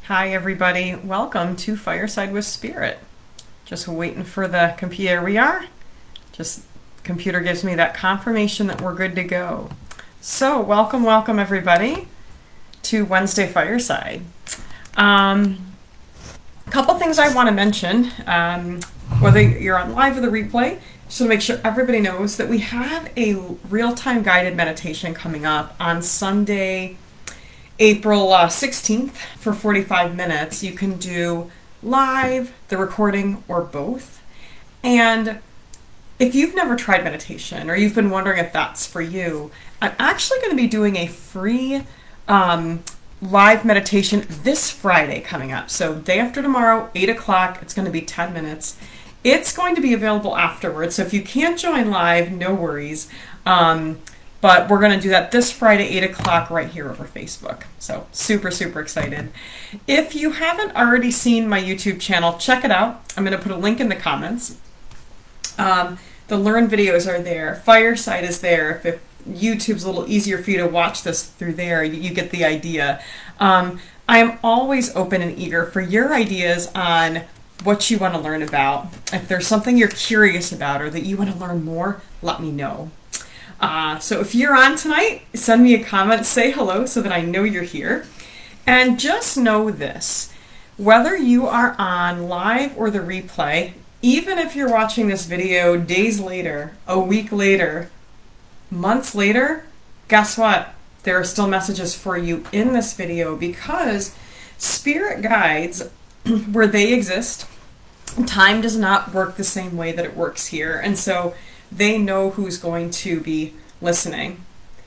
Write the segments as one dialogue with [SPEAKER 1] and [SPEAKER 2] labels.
[SPEAKER 1] Hi everybody, welcome to Fireside with Spirit. Just waiting for the computer. We are. Just computer gives me that confirmation that we're good to go. So welcome everybody to Wednesday Fireside. Couple things I want to mention, whether you're on live or the replay, just to make sure everybody knows that we have a real-time guided meditation coming up on Sunday, April 16th for 45 minutes. You can do live, the recording, or both. And if you've never tried meditation or you've been wondering if that's for you, I'm actually going to be doing a free live meditation this Friday coming up. So day after tomorrow, 8 o'clock, it's going to be 10 minutes. It's going to be available afterwards. So if you can't join live, no worries. But we're going to do that this Friday, 8 o'clock, right here over Facebook. So super excited. If you haven't already seen my YouTube channel, check it out. I'm going to put a link in the comments. The Learn videos are there. Fireside is there. If YouTube's a little easier for you to watch this through there, you get the idea. I am always open and eager for your ideas on what you want to learn about. If there's something you're curious about or that you want to learn more, let me know. So if you're on tonight, send me a comment, say hello so that I know you're here. And just know this, whether you are on live or the replay, even if you're watching this video days later, a week later, months later, guess what? There are still messages for you in this video because spirit guides, where they exist, time does not work the same way that it works here. And so they know who's going to be listening.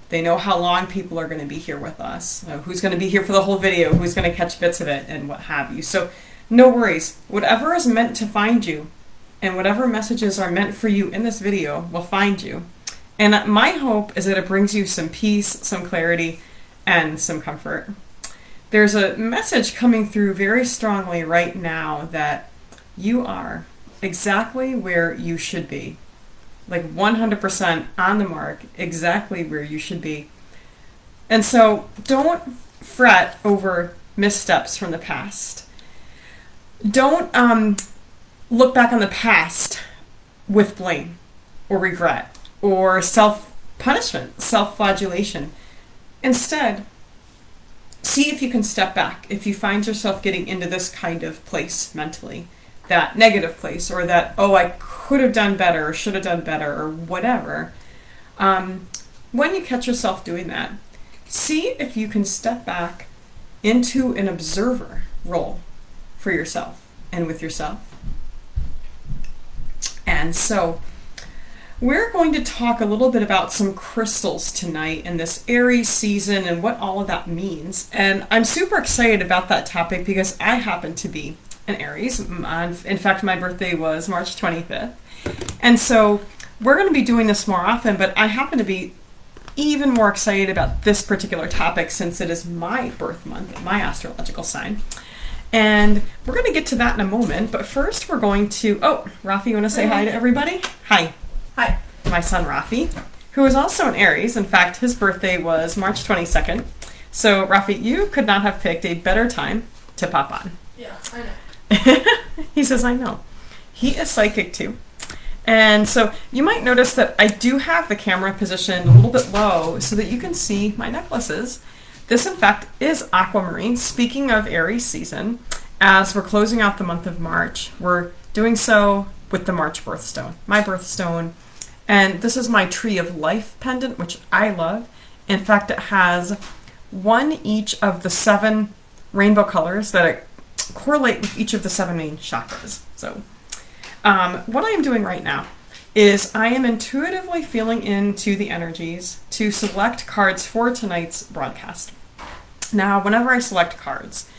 [SPEAKER 1] They know how long people are going to be here with us, who's going to be here for the whole video, who's going to catch bits of it, and what have you. So no worries. Whatever is meant to find you and whatever messages are meant for you in this video will find you. And my hope is that it brings you some peace, some clarity, and some comfort. There's a message coming through very strongly right now that you are exactly where you should be. Like 100% on the mark, exactly where you should be. And so don't fret over missteps from the past. Don't look back on the past with blame or regret or self-punishment, self-flagellation. Instead, see if you can step back. If you find yourself getting into this kind of place mentally, that negative place, or that, oh, I could have done better or should have done better or whatever. When you catch yourself doing that, see if you can step back into an observer role for yourself and with yourself. And so we're going to talk a little bit about some crystals tonight in this Aries season and what all of that means. And I'm super excited about that topic because I happen to be an Aries. In fact, my birthday was March 25th. And so we're going to be doing this more often, but I happen to be even more excited about this particular topic since it is my birth month, my astrological sign. And we're going to get to that in a moment, but first we're going to, Rafi, you want to say hi to everybody? Hi.
[SPEAKER 2] Hi.
[SPEAKER 1] My son Rafi, who is also an Aries. In fact, his birthday was March 22nd. So Rafi, you could not have picked a better time to pop on.
[SPEAKER 2] Yeah, I know.
[SPEAKER 1] He says, I know. He is psychic too. And so you might notice that I do have the camera positioned a little bit low so that you can see my necklaces. This, in fact, is aquamarine. Speaking of Aries season, as we're closing out the month of March, we're doing so with the March birthstone, my birthstone. And this is my Tree of Life pendant, which I love. In fact, it has one each of the 7 rainbow colors that correlate with each of the 7 main chakras. So what I am doing right now is I am intuitively feeling into the energies to select cards for tonight's broadcast. Now, whenever I select cards,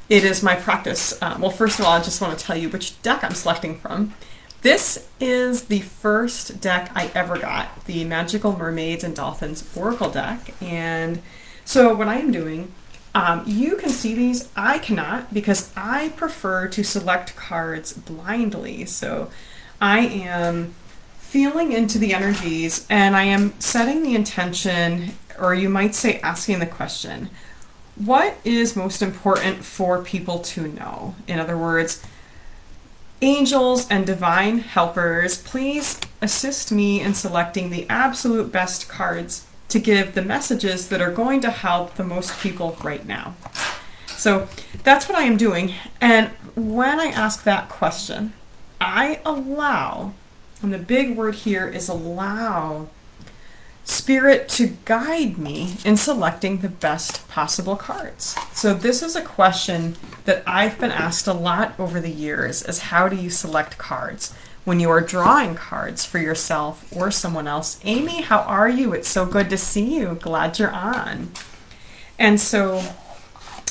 [SPEAKER 1] it is my practice. Well, first of all, I just want to tell you which deck I'm selecting from. This is the first deck I ever got, the Magical Mermaids and Dolphins Oracle deck. And so what I am doing, you can see these. I cannot because I prefer to select cards blindly. So I am feeling into the energies and I am setting the intention, or you might say asking the question, what is most important for people to know? In other words, angels and divine helpers, please assist me in selecting the absolute best cards to give the messages that are going to help the most people right now. So that's what I am doing. And when I ask that question, I allow, and the big word here is allow, Spirit to guide me in selecting the best possible cards. So this is a question that I've been asked a lot over the years, is how do you select cards when you are drawing cards for yourself or someone else? Amy, how are you? It's so good to see you. Glad you're on. And so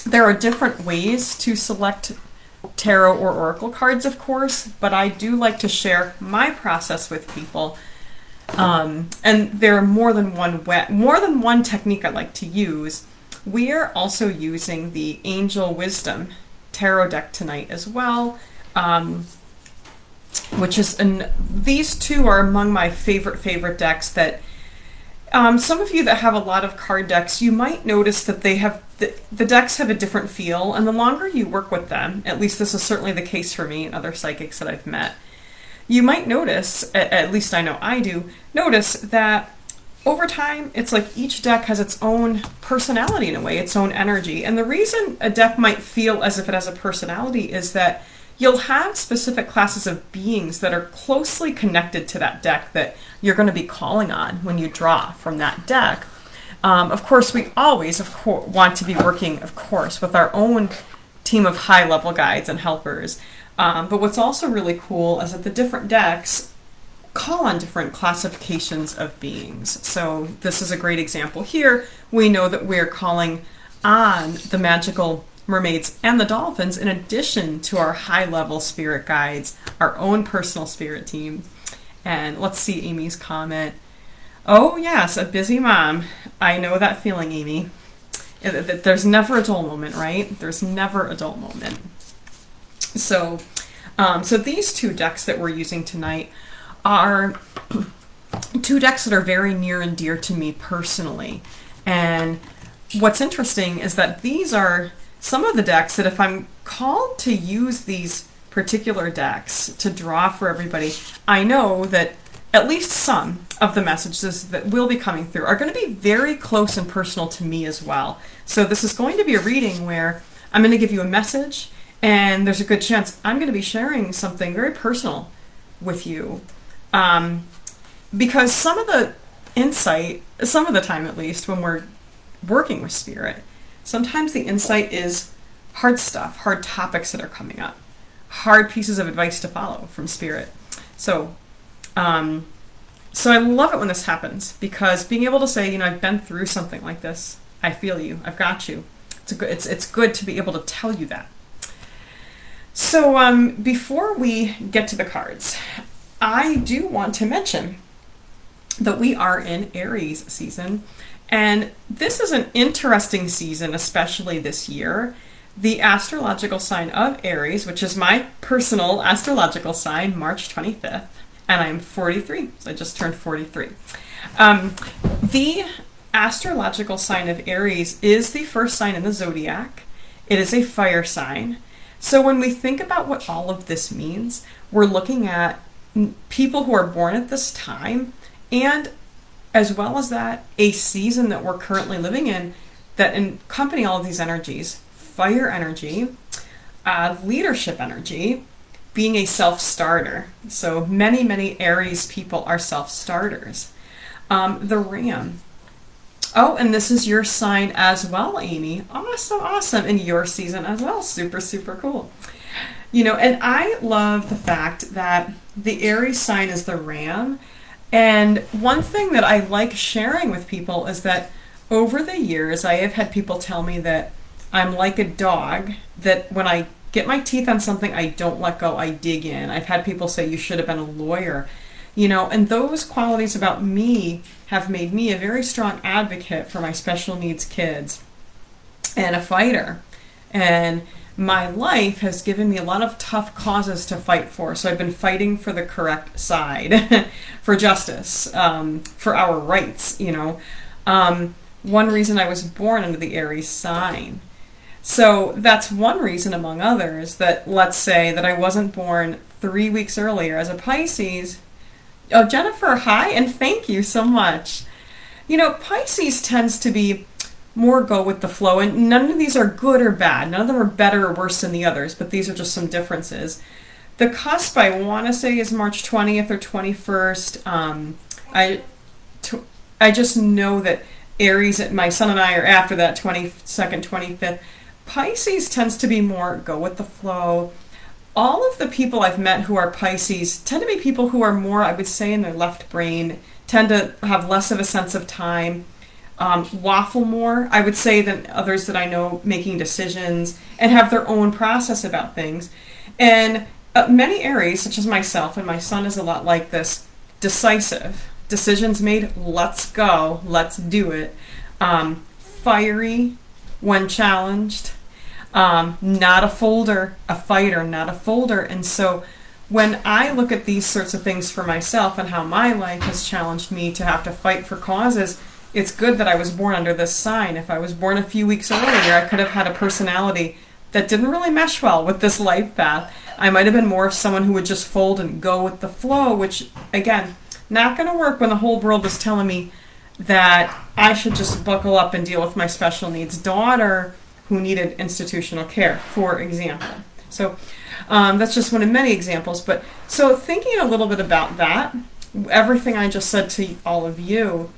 [SPEAKER 1] there are different ways to select tarot or oracle cards, of course, but I do like to share my process with people. And there are more than one technique I like to use. We are also using the Angel Wisdom tarot deck tonight as well, which is these two are among my favorite decks. That some of you that have a lot of card decks, you might notice that they have the decks have a different feel, and the longer you work with them, at least this is certainly the case for me and other psychics that I've met, you might notice, at least I know I do, notice that over time, it's like each deck has its own personality in a way, its own energy. And the reason a deck might feel as if it has a personality is that you'll have specific classes of beings that are closely connected to that deck that you're going to be calling on when you draw from that deck. Of course, we always, want to be working, of course, with our own team of high-level guides and helpers. But what's also really cool is that the different decks call on different classifications of beings. So this is a great example here. We know that we're calling on the magical mermaids and the dolphins in addition to our high-level spirit guides, our own personal spirit team. And let's see Amy's comment. Oh yes, a busy mom. I know that feeling, Amy. There's never a dull moment, right? There's never a dull moment. So these two decks that we're using tonight are two decks that are very near and dear to me personally. And what's interesting is that these are some of the decks that if I'm called to use these particular decks to draw for everybody, I know that at least some of the messages that will be coming through are going to be very close and personal to me as well. So this is going to be a reading where I'm going to give you a message, and there's a good chance I'm going to be sharing something very personal with you. Because some of the insight, some of the time at least, when we're working with spirit, sometimes the insight is hard stuff, hard topics that are coming up, hard pieces of advice to follow from spirit. So I love it when this happens, because being able to say, I've been through something like this. I feel you. I've got you. It's good to be able to tell you that. So before we get to the cards, I do want to mention that we are in Aries season, and this is an interesting season, especially this year. The astrological sign of Aries, which is my personal astrological sign, March 25th, and I'm 43, so I just turned 43. The astrological sign of Aries is the first sign in the zodiac. It is a fire sign. So when we think about what all of this means, we're looking at people who are born at this time, and as well as that, a season that we're currently living in that accompany all of these energies: fire energy, leadership energy, being a self-starter. So many Aries people are self-starters. The Ram. Oh, and this is your sign as well, Amy. Awesome. And your season as well. Super cool. And I love the fact that the Aries sign is the Ram. And one thing that I like sharing with people is that over the years, I have had people tell me that I'm like a dog, that when I get my teeth on something, I don't let go, I dig in. I've had people say, you should have been a lawyer. And those qualities about me have made me a very strong advocate for my special needs kids and a fighter. And my life has given me a lot of tough causes to fight for. So I've been fighting for the correct side, for justice, for our rights, one reason I was born under the Aries sign. So that's one reason among others that, let's say that I wasn't born 3 weeks earlier as a Pisces. Oh, Jennifer, hi, and thank you so much. Pisces tends to be more go with the flow, and none of these are good or bad. None of them are better or worse than the others, but these are just some differences. The cusp, I want to say, is March 20th or 21st. I just know that Aries, my son and I are after that 22nd, 25th. Pisces tends to be more go with the flow. All of the people I've met who are Pisces tend to be people who are more, I would say, in their left brain, tend to have less of a sense of time, waffle more, I would say, than others that I know making decisions and have their own process about things. And many Aries, such as myself, and my son is a lot like this, decisive. Decisions made, let's go, let's do it. Fiery when challenged. Not a folder, a fighter, not a folder. And so when I look at these sorts of things for myself and how my life has challenged me to have to fight for causes, it's good that I was born under this sign. If I was born a few weeks earlier, I could have had a personality that didn't really mesh well with this life path. I might have been more of someone who would just fold and go with the flow, which, again, not going to work when the whole world is telling me that I should just buckle up and deal with my special needs daughter who needed institutional care, for example. So that's just one of many examples. But so thinking a little bit about that, everything I just said to all of you,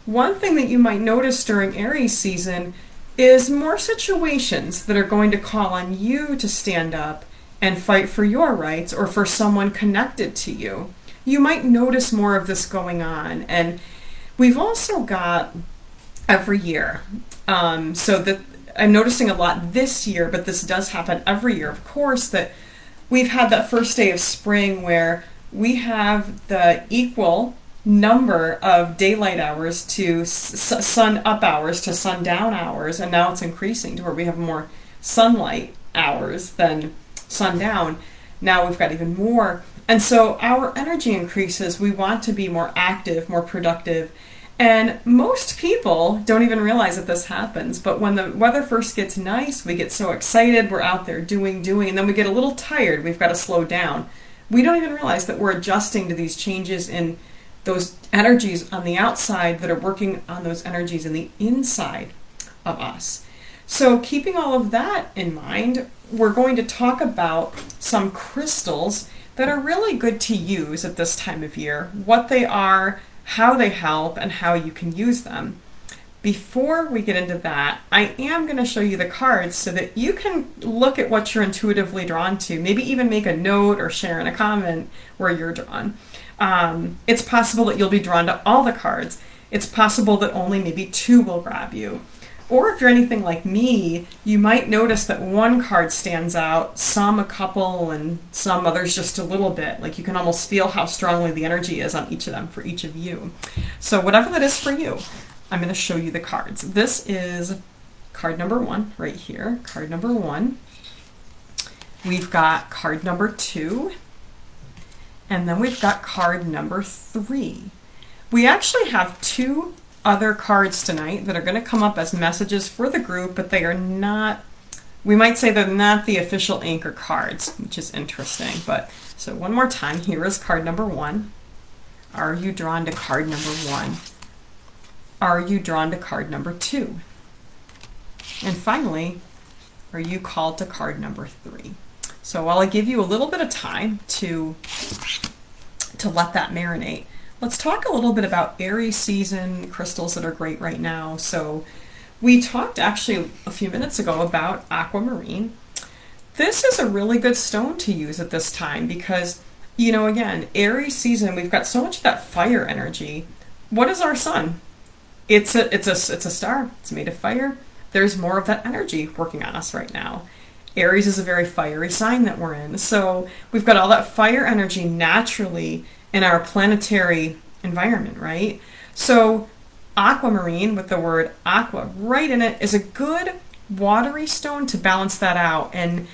[SPEAKER 1] one thing that you might notice during Aries season is more situations that are going to call on you to stand up and fight for your rights or for someone connected to you. You might notice more of this going on. And we've also got every year, so that I'm noticing a lot this year, but this does happen every year, of course, that we've had that first day of spring where we have the equal number of daylight hours to sun up hours to sundown hours, and now it's increasing to where we have more sunlight hours than sundown. Now we've got even more. And so our energy increases. We want to be more active, more productive. And most people don't even realize that this happens. But when the weather first gets nice, we get so excited, we're out there doing, and then we get a little tired, we've got to slow down. We don't even realize that we're adjusting to these changes in those energies on the outside that are working on those energies in the inside of us. So keeping all of that in mind, we're going to talk about some crystals that are really good to use at this time of year, what they are, how they help, and how you can use them. Before we get into that, I am going to show you the cards so that you can look at what you're intuitively drawn to, maybe even make a note or share in a comment where you're drawn. It's possible that you'll be drawn to all the cards. It's possible that only maybe 2 will grab you. Or if you're anything like me, you might notice that one card stands out, some a couple, and some others just a little bit. Like you can almost feel how strongly the energy is on each of them for each of you. So whatever that is for you, I'm going to show you the cards. This is card number 1 right here. Card number 1. We've got card number 2. And then we've got card number 3. We actually have 2 other cards tonight that are going to come up as messages for the group, but they are not, we might say they're not the official anchor cards, which is interesting. But so one more time, here is card number 1. Are you drawn to card number 1? Are you drawn to card number 2? And finally, are you called to card number 3? So while I give you a little bit of time to let that marinate, let's talk a little bit about Aries season crystals that are great right now. So we talked actually a few minutes ago about aquamarine. This is a really good stone to use at this time because, again, Aries season, we've got so much of that fire energy. What is our sun? It's a star. It's made of fire. There's more of that energy working on us right now. Aries is a very fiery sign that we're in. So we've got all that fire energy naturally in our planetary environment, right? So aquamarine, with the word aqua right in it, is a good watery stone to balance that out. And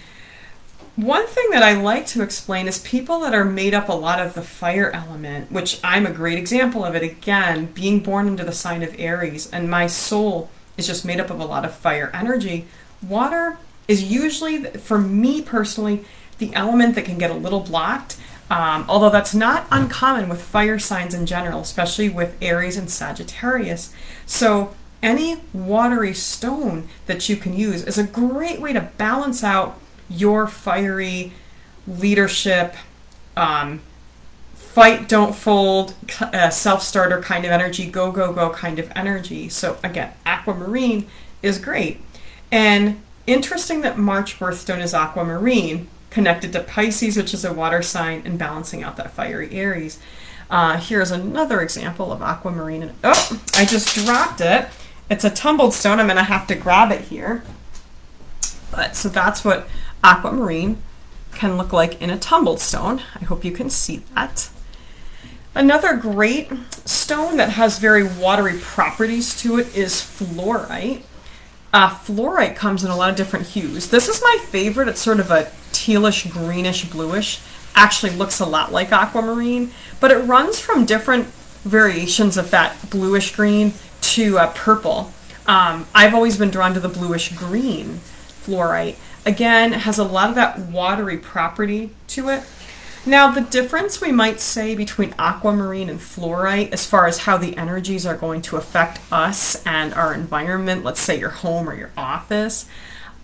[SPEAKER 1] One thing that I like to explain is people that are made up a lot of the fire element, which I'm a great example of it. Again, being born into the sign of Aries, and my soul is just made up of a lot of fire energy. Water is usually, for me personally, the element that can get a little blocked. Although that's not uncommon with fire signs in general, especially with Aries and Sagittarius. So any watery stone that you can use is a great way to balance out your fiery leadership, fight, don't fold, self-starter kind of energy, go, go, go kind of energy. So again, aquamarine is great. And interesting that March birthstone is aquamarine, connected to Pisces, which is a water sign, and balancing out that fiery Aries. Here's another example of aquamarine. And, oh, I just dropped it. It's a tumbled stone. I'm going to have to grab it here. But so that's what aquamarine can look like in a tumbled stone. I hope you can see that. Another great stone that has very watery properties to it is fluorite. Fluorite comes in a lot of different hues. This is my favorite. It's sort of a tealish, greenish, bluish. Actually looks a lot like aquamarine, but it runs from different variations of that bluish green to purple. I've always been drawn to the bluish green fluorite. Again, it has a lot of that watery property to it. Now, the difference we might say between aquamarine and fluorite as far as how the energies are going to affect us and our environment, let's say your home or your office,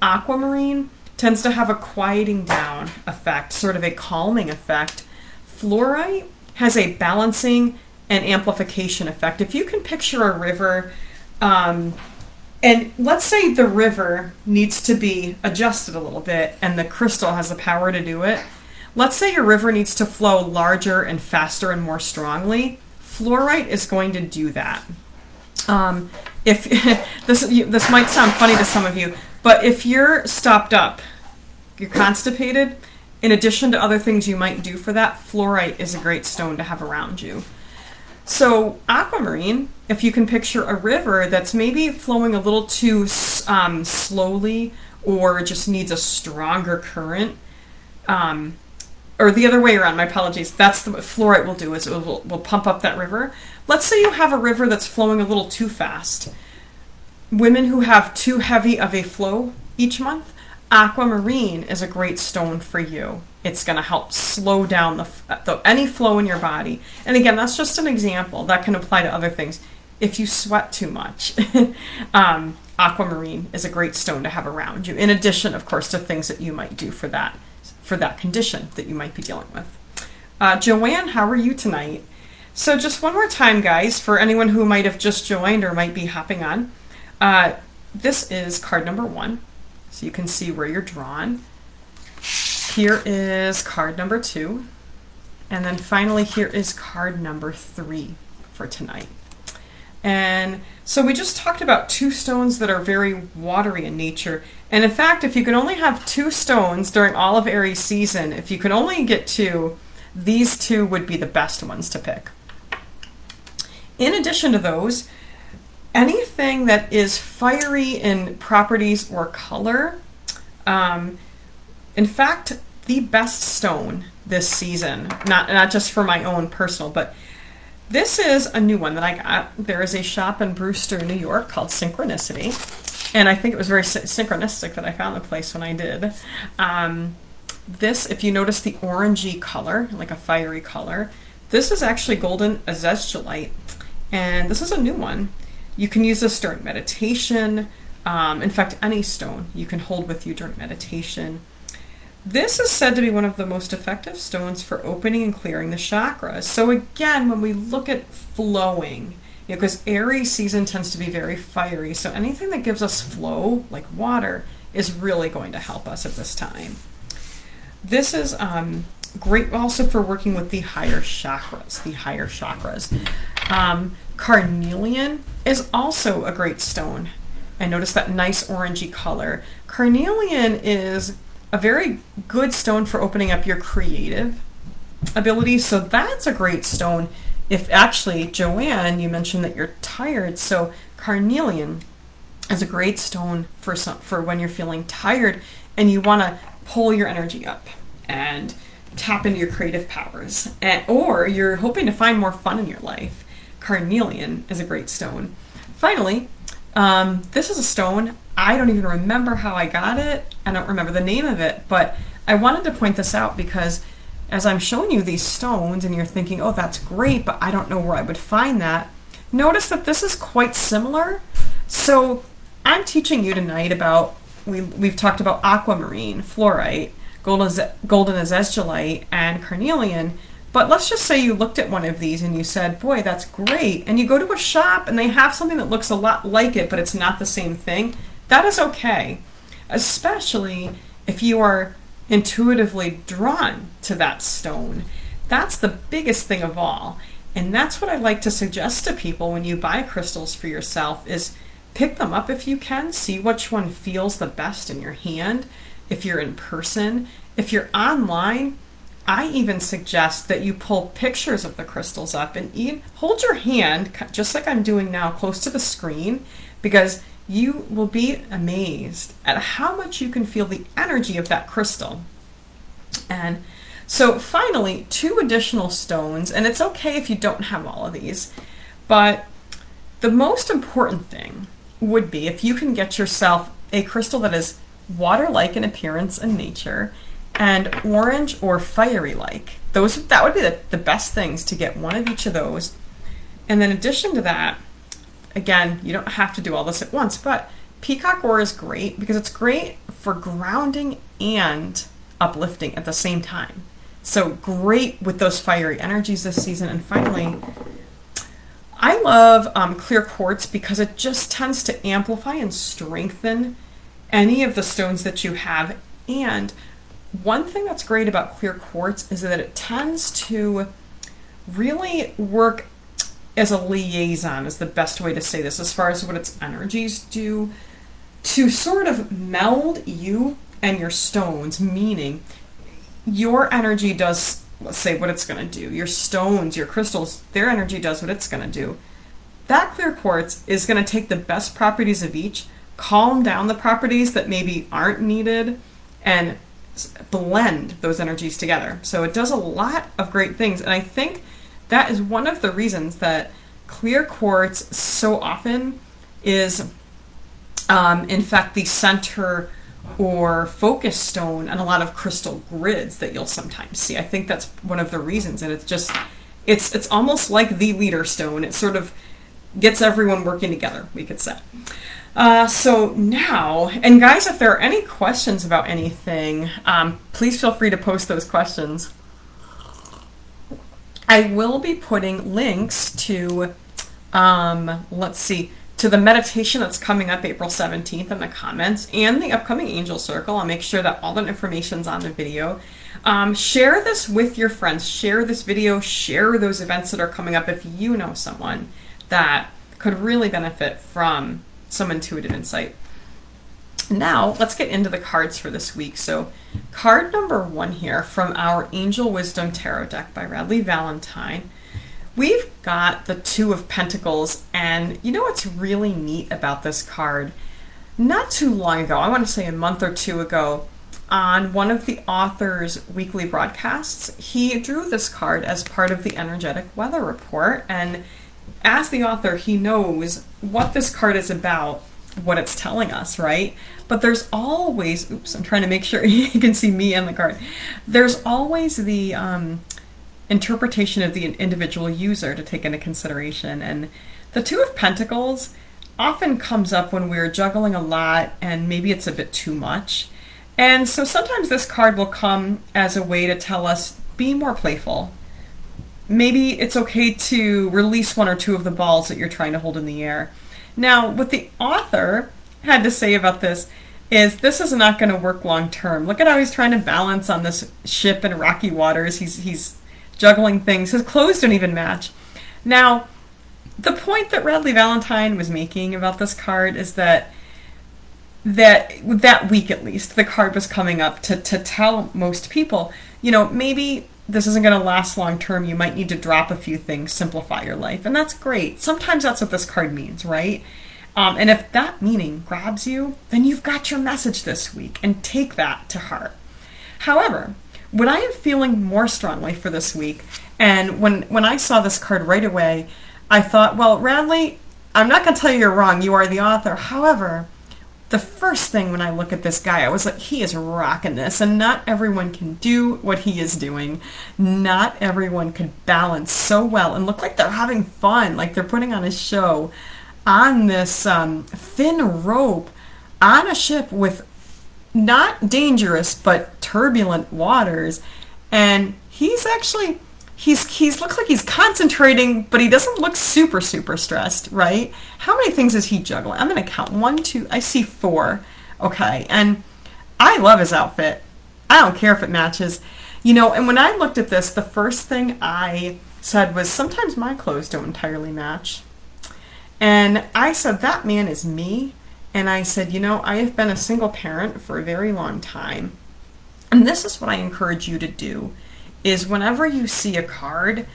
[SPEAKER 1] aquamarine tends to have a quieting down effect, sort of a calming effect. Fluorite has a balancing and amplification effect. If you can picture a river, and let's say the river needs to be adjusted a little bit and the crystal has the power to do it. Let's say your river needs to flow larger and faster and more strongly. Fluorite is going to do that. If this might sound funny to some of you, but if you're stopped up, you're constipated, in addition to other things you might do for that, fluorite is a great stone to have around you. So aquamarine, if you can picture a river that's maybe flowing a little too slowly or just needs a stronger current, or the other way around, my apologies, that's what fluorite will do, is it will pump up that river. Let's say you have a river that's flowing a little too fast. Women who have too heavy of a flow each month, aquamarine is a great stone for you. It's going to help slow down any flow in your body. And again, that's just an example. That can apply to other things. If you sweat too much, aquamarine is a great stone to have around you, in addition, of course, to things that you might do for that condition that you might be dealing with. Joanne, how are you tonight? So just one more time, guys, for anyone who might have just joined or might be hopping on, this is card number 1, so you can see where you're drawn. Here is card number 2, and then finally here is card number 3 for tonight. And so we just talked about 2 stones that are very watery in nature. And in fact, if you can only have 2 stones during all of Aries season, if you can only get 2, these 2 would be the best ones to pick. In addition to those, anything that is fiery in properties or color, in fact, the best stone this season, not just for my own personal, but this is a new one that I got. There is a shop in Brewster, New York called Synchronicity. And I think it was very synchronistic that I found the place when I did. This, if you notice the orangey color, like a fiery color, this is actually golden azeztulite. And this is a new one. You can use this during meditation. In fact, any stone you can hold with you during meditation. This is said to be one of the most effective stones for opening and clearing the chakras. So again, when we look at flowing, because Aries season tends to be very fiery, so anything that gives us flow, like water, is really going to help us at this time. This is great also for working with the higher chakras. Carnelian is also a great stone. And notice that nice orangey color. Carnelian is a very good stone for opening up your creative abilities. So that's a great stone. If actually, Joanne, you mentioned that you're tired, so carnelian is a great stone for when you're feeling tired and you want to pull your energy up and tap into your creative powers, or you're hoping to find more fun in your life, carnelian is a great stone. Finally, this is a stone, I don't even remember how I got it. I don't remember the name of it, but I wanted to point this out because as I'm showing you these stones and you're thinking, oh, that's great, but I don't know where I would find that. Notice that this is quite similar. So I'm teaching you tonight about, we've talked about aquamarine, fluorite, golden azeztulite, and carnelian. But let's just say you looked at one of these and you said, boy, that's great. And you go to a shop and they have something that looks a lot like it, but it's not the same thing. That is okay, especially if you are intuitively drawn to that stone. That's the biggest thing of all. And that's what I like to suggest to people when you buy crystals for yourself is pick them up if you can, see which one feels the best in your hand. If you're in person, if you're online, I even suggest that you pull pictures of the crystals up and hold your hand, just like I'm doing now, close to the screen, because you will be amazed at how much you can feel the energy of that crystal. And so finally, 2 additional stones, and it's okay if you don't have all of these, but the most important thing would be if you can get yourself a crystal that is water-like in appearance and nature, and orange or fiery-like. That would be the best things to get one of each of those. And then in addition to that, again, you don't have to do all this at once, but peacock ore is great because it's great for grounding and uplifting at the same time. So great with those fiery energies this season. And finally, I love clear quartz because it just tends to amplify and strengthen any of the stones that you have. And one thing that's great about clear quartz is that it tends to really work as a liaison, is the best way to say this, as far as what its energies do, to sort of meld you and your stones, meaning your energy does, let's say, what it's going to do. Your stones, your crystals, their energy does what it's going to do. That clear quartz is going to take the best properties of each, calm down the properties that maybe aren't needed, and blend those energies together. So it does a lot of great things. And I think that is one of the reasons that clear quartz so often is, in fact, the center or focus stone on a lot of crystal grids that you'll sometimes see. I think that's one of the reasons. And it's almost like the leader stone. It sort of gets everyone working together, we could say. So now, and guys, if there are any questions about anything, please feel free to post those questions. I will be putting links to, to the meditation that's coming up April 17th in the comments and the upcoming Angel Circle. I'll make sure that all that information's on the video. Share this with your friends. Share this video. Share those events that are coming up if you know someone that could really benefit from some intuitive insight. Now, let's get into the cards for this week. So, card number 1 here from our Angel Wisdom Tarot deck by Radleigh Valentine. We've got the 2 of Pentacles, and you know what's really neat about this card? Not too long ago, I want to say a month or 2 ago, on one of the author's weekly broadcasts, he drew this card as part of the energetic weather report, and as the author, he knows what this card is about, what it's telling us, right? But there's always, I'm trying to make sure you can see me and the card. There's always the interpretation of the individual user to take into consideration. And the 2 of Pentacles often comes up when we're juggling a lot and maybe it's a bit too much. And so sometimes this card will come as a way to tell us, be more playful. Maybe it's okay to release 1 or 2 of the balls that you're trying to hold in the air. Now, what the author had to say about this is not going to work long term. Look at how he's trying to balance on this ship in rocky waters. He's juggling things. His clothes don't even match. Now, the point that Radleigh Valentine was making about this card is that week at least, the card was coming up to tell most people, maybe this isn't going to last long term. You might need to drop a few things, simplify your life. And that's great. Sometimes that's what this card means, right? And if that meaning grabs you, then you've got your message this week and take that to heart. However, what I am feeling more strongly for this week, and when I saw this card right away, I thought, well, Radley, I'm not going to tell you you're wrong. You are the author. However, the first thing when I look at this guy, I was like, he is rocking this, and not everyone can do what he is doing. Not everyone could balance so well and look like they're having fun, like they're putting on a show on this thin rope on a ship with not dangerous but turbulent waters. And he's actually he's looks like he's concentrating, but he doesn't look super stressed, right? How many things is he juggling? I'm gonna count. One, two, I see four. Okay, and I love his outfit. I don't care if it matches. And when I looked at this, the first thing I said was, sometimes my clothes don't entirely match. And I said, that man is me. And I said, I have been a single parent for a very long time. And this is what I encourage you to do, is whenever you see a card,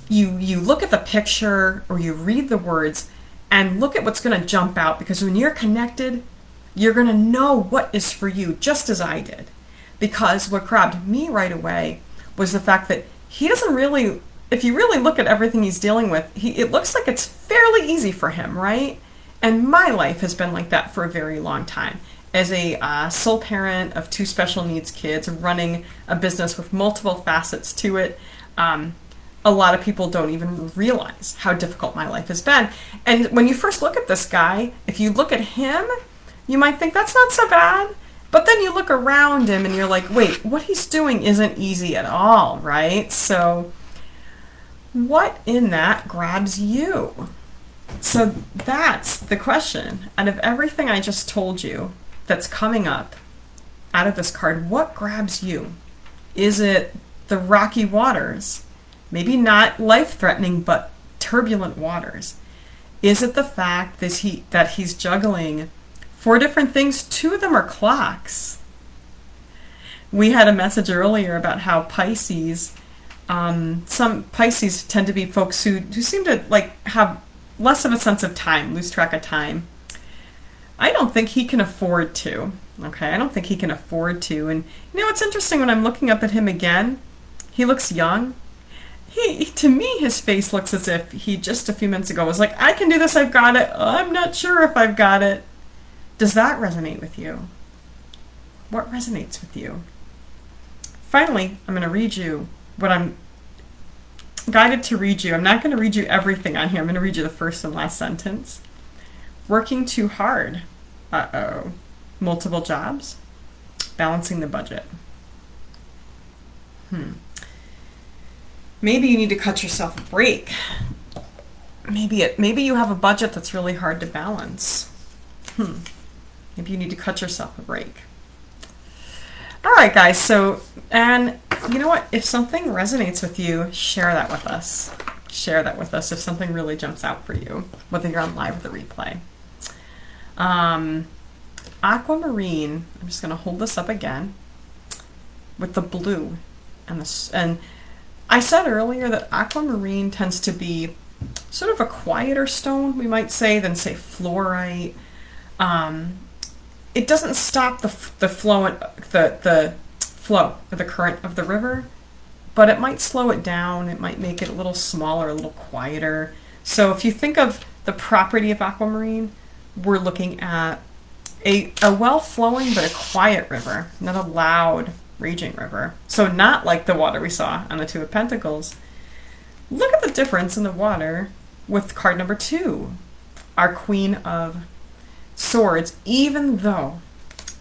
[SPEAKER 1] you look at the picture or you read the words and look at what's going to jump out, because when you're connected, you're going to know what is for you, just as I did. Because what grabbed me right away was the fact that he doesn't really, if you really look at everything he's dealing with, it looks like it's fairly easy for him, right? And my life has been like that for a very long time. As a sole parent of two special needs kids, running a business with multiple facets to it, a lot of people don't even realize how difficult my life has been. And when you first look at this guy, if you look at him, you might think that's not so bad. But then you look around him and you're like, wait, what he's doing isn't easy at all, right? So what in that grabs you? So that's the question. Out of everything I just told you that's coming up out of this card, what grabs you? Is it the rocky waters? Maybe not life-threatening, but turbulent waters. Is it the fact that he's juggling four different things? Two of them are clocks. We had a message earlier about how Pisces, some Pisces tend to be folks who seem to have less of a sense of time, lose track of time. I don't think he can afford to. Okay, I don't think he can afford to. And it's interesting when I'm looking up at him again, he looks young. To me, his face looks as if he just a few minutes ago was like, I can do this, I've got it. I'm not sure if I've got it. Does that resonate with you? What resonates with you? Finally, I'm going to read you what I'm guided to read you. I'm not going to read you everything on here. I'm going to read you the first and last sentence. Working too hard. Uh-oh. Multiple jobs. Balancing the budget. Maybe you need to cut yourself a break. Maybe you have a budget that's really hard to balance. Maybe you need to cut yourself a break. All right, guys. So, and you know what? If something resonates with you, share that with us. Share that with us if something really jumps out for you, whether you're on live or the replay. Aquamarine. I'm just going to hold this up again with the blue and I said earlier that aquamarine tends to be sort of a quieter stone, we might say, than say fluorite. It doesn't stop the flow of the current of the river, but it might slow it down. It might make it a little smaller, a little quieter. So if you think of the property of aquamarine, we're looking at a well-flowing but a quiet river, not a loud, raging river. So not like the water we saw on the Two of Pentacles. Look at the difference in the water with card number 2, our Queen of Swords, even though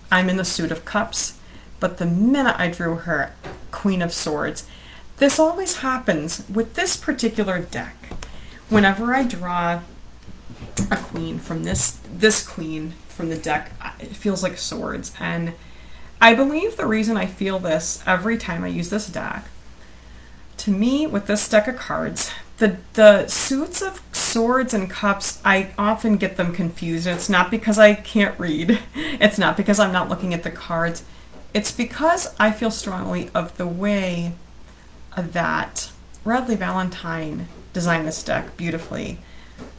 [SPEAKER 1] I'm in the suit of cups. But the minute I drew her Queen of Swords, this always happens with this particular deck. Whenever I draw a queen from this queen from the deck, it feels like swords. And I believe the reason I feel this every time I use this deck, to me, with this deck of cards, the suits of swords and cups, I often get them confused. It's not because I can't read. It's not because I'm not looking at the cards. It's because I feel strongly of the way that Radley Valentine designed this deck beautifully,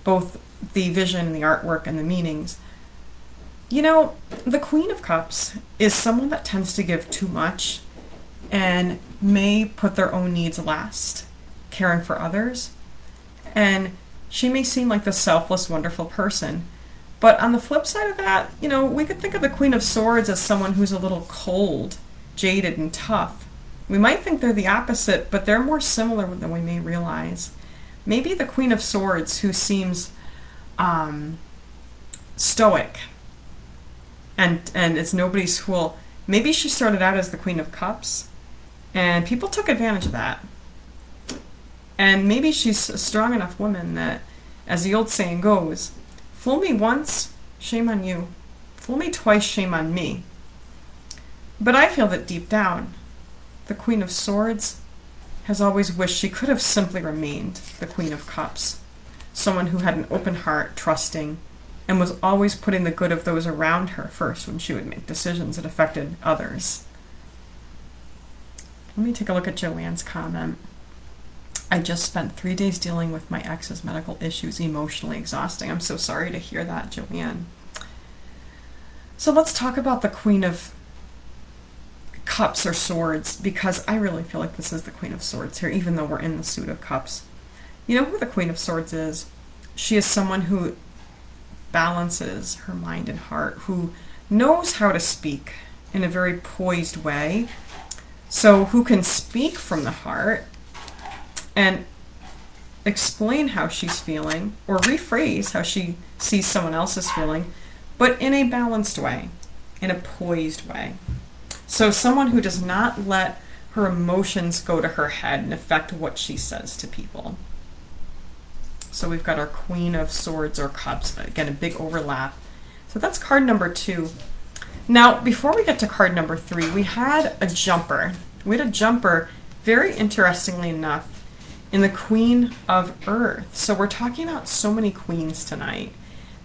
[SPEAKER 1] both the vision, the artwork, and the meanings. You know, the Queen of Cups is someone that tends to give too much and may put their own needs last, caring for others. And she may seem like the selfless, wonderful person. But on the flip side of that, we could think of the Queen of Swords as someone who's a little cold, jaded, and tough. We might think they're the opposite, but they're more similar than we may realize. Maybe the Queen of Swords, who seems stoic and is nobody's fool. Maybe she started out as the Queen of Cups, and people took advantage of that. And maybe she's a strong enough woman that, as the old saying goes, fool me once, shame on you. Fool me twice, shame on me. But I feel that deep down, the Queen of Swords has always wished she could have simply remained the Queen of Cups. Someone who had an open heart, trusting, and was always putting the good of those around her first when she would make decisions that affected others. Let me take a look at Joanne's comment. I just spent 3 days dealing with my ex's medical issues, emotionally exhausting. I'm so sorry to hear that, Joanne. So let's talk about the Queen of Cups or Swords, because I really feel like this is the Queen of Swords here, even though we're in the suit of Cups. You know who the Queen of Swords is? She is someone who balances her mind and heart, who knows how to speak in a very poised way. So who can speak from the heart and explain how she's feeling or rephrase how she sees someone else's feeling, but in a balanced way, in a poised way. So someone who does not let her emotions go to her head and affect what she says to people. So we've got our Queen of Swords or Cups, again, a big overlap. So that's card number 2. Now, before we get to card number 3, we had a jumper. We had a jumper, very interestingly enough, in the Queen of Earth. So we're talking about so many queens tonight.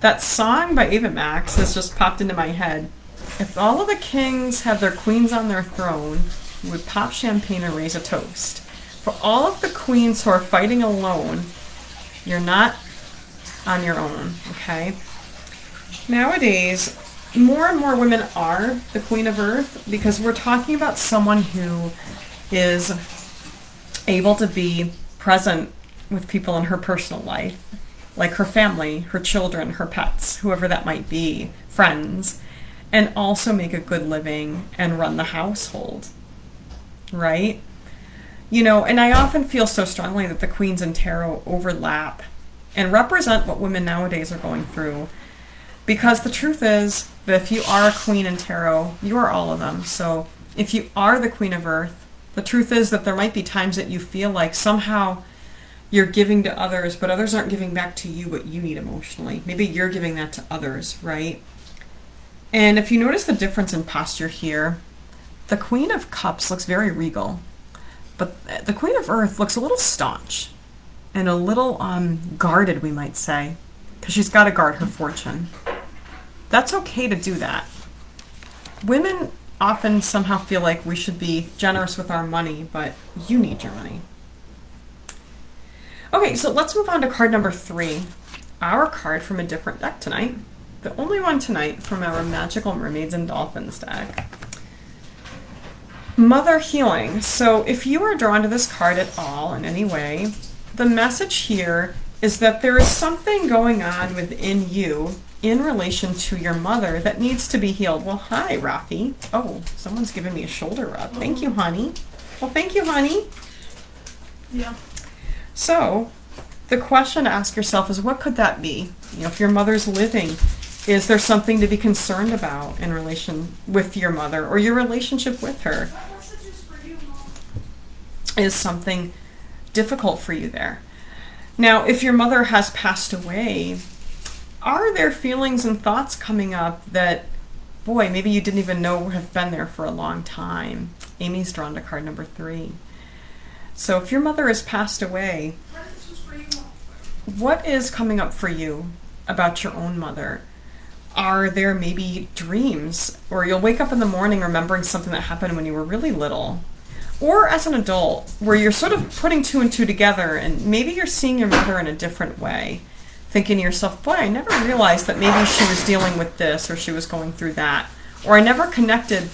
[SPEAKER 1] That song by Ava Max has just popped into my head. If all of the kings had their queens on their throne, we would pop champagne and raise a toast. For all of the queens who are fighting alone, you're not on your own, okay? Nowadays, more and more women are the Queen of Earth because we're talking about someone who is able to be present with people in her personal life, like her family, her children, her pets, whoever that might be, friends, and also make a good living and run the household, right? And I often feel so strongly that the queens in tarot overlap and represent what women nowadays are going through. Because the truth is that if you are a queen in tarot, you are all of them. So if you are the Queen of Earth, the truth is that there might be times that you feel like somehow you're giving to others, but others aren't giving back to you what you need emotionally. Maybe you're giving that to others, right? And if you notice the difference in posture here, the Queen of Cups looks very regal. But the Queen of Earth looks a little staunch and a little guarded, we might say, because she's got to guard her fortune. That's okay to do that. Women often somehow feel like we should be generous with our money, but you need your money. Okay, so let's move on to card number 3, our card from a different deck tonight. The only one tonight from our Magical Mermaids and Dolphins deck. Mother Healing. So if you are drawn to this card at all in any way, the message here is that there is something going on within you in relation to your mother that needs to be healed. Well, hi, Rafi. Oh, someone's giving me a shoulder rub. Thank you, honey. Well, thank you, honey.
[SPEAKER 2] Yeah.
[SPEAKER 1] So the question to ask yourself is, what could that be? If your mother's living, is there something to be concerned about in relation with your mother or your relationship with her? Is something difficult for you there? Now, if your mother has passed away, are there feelings and thoughts coming up that, boy, maybe you didn't even know have been there for a long time? Amy's drawn to card number 3. So if your mother has passed away, what is coming up for you about your own mother? Are there maybe dreams, or you'll wake up in the morning remembering something that happened when you were really little? Or as an adult, where you're sort of putting 2 and 2 together, and maybe you're seeing your mother in a different way. thinking to yourself, boy, I never realized that maybe she was dealing with this or she was going through that. Or I never connected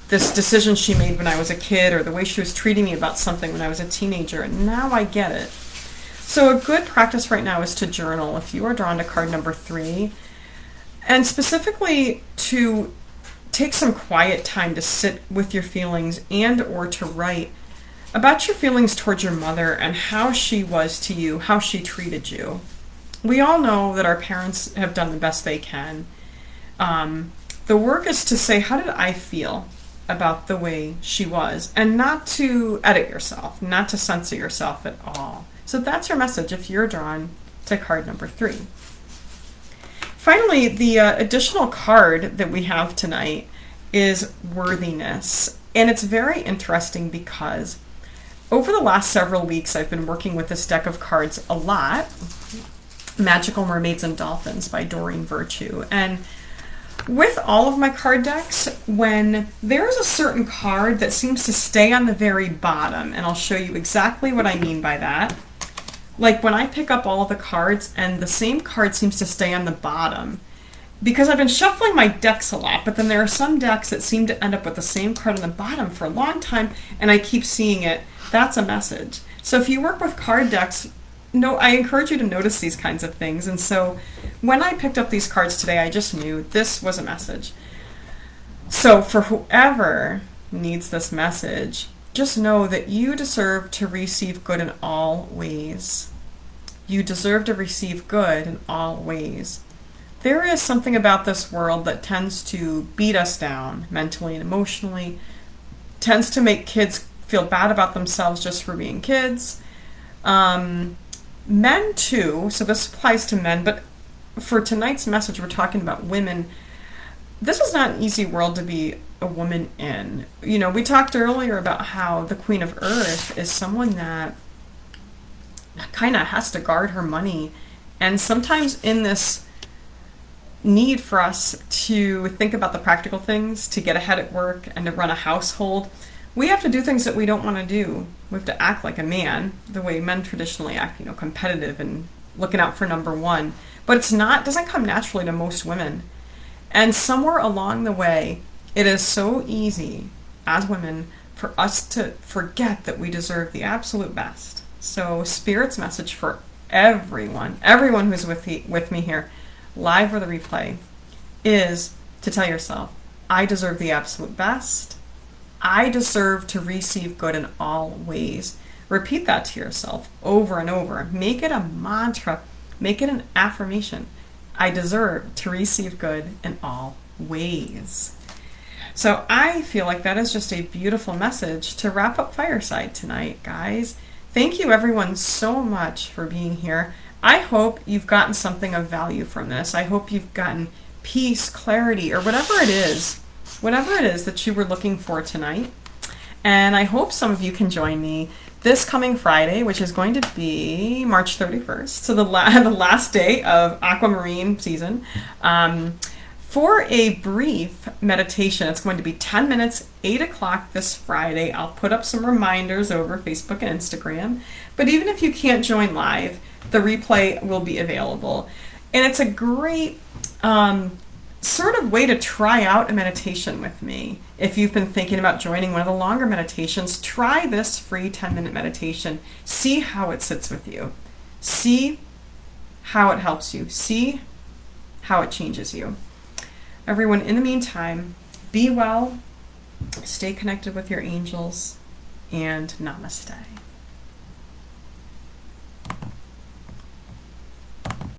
[SPEAKER 1] this decision she made when I was a kid or the way she was treating me about something when I was a teenager. And now I get it. So a good practice right now is to journal if you are drawn to card number 3. And specifically to take some quiet time to sit with your feelings and or to write about your feelings towards your mother and how she was to you, how she treated you. We all know that our parents have done the best they can. The work is to say, how did I feel about the way she was? And not to edit yourself, not to censor yourself at all. So that's your message if you're drawn to card number 3. Finally, the additional card that we have tonight is worthiness. And it's very interesting because over the last several weeks, I've been working with this deck of cards a lot. Magical Mermaids and Dolphins by Doreen Virtue. And with all of my card decks, when there's a certain card that seems to stay on the very bottom, and I'll show you exactly what I mean by that. Like when I pick up all of the cards and the same card seems to stay on the bottom, because I've been shuffling my decks a lot, but then there are some decks that seem to end up with the same card on the bottom for a long time, and I keep seeing it. That's a message. So if you work with card decks, I encourage you to notice these kinds of things. And so when I picked up these cards today, I just knew this was a message. So for whoever needs this message, just know that you deserve to receive good in all ways. You deserve to receive good in all ways. There is something about this world that tends to beat us down mentally and emotionally, tends to make kids feel bad about themselves just for being kids. Men too, so this applies to men, but for tonight's message we're talking about women. This is not an easy world to be a woman in. We talked earlier about how the Queen of Earth is someone that kind of has to guard her money, and sometimes in this need for us to think about the practical things, to get ahead at work and to run a household, we have to do things that we don't want to do. We have to act like a man, the way men traditionally act, competitive and looking out for number one. But doesn't come naturally to most women. And somewhere along the way, it is so easy as women for us to forget that we deserve the absolute best. So Spirit's message for everyone who's with me here, live or the replay, is to tell yourself, I deserve the absolute best. I deserve to receive good in all ways. Repeat that to yourself over and over. Make it a mantra. Make it an affirmation. I deserve to receive good in all ways. So I feel like that is just a beautiful message to wrap up Fireside tonight, guys. Thank you everyone so much for being here. I hope you've gotten something of value from this. I hope you've gotten peace, clarity, or whatever it is that you were looking for tonight. And I hope some of you can join me this coming Friday, which is going to be March 31st, so the last day of Aquamarine season, for a brief meditation. It's going to be 10 minutes, 8 o'clock this Friday. I'll put up some reminders over Facebook and Instagram. But even if you can't join live, the replay will be available. And it's a great sort of way to try out a meditation with me. If you've been thinking about joining one of the longer meditations, try this free 10-minute meditation. See how it sits with you. See how it helps you. See how it changes you. Everyone, in the meantime, be well, stay connected with your angels, and namaste.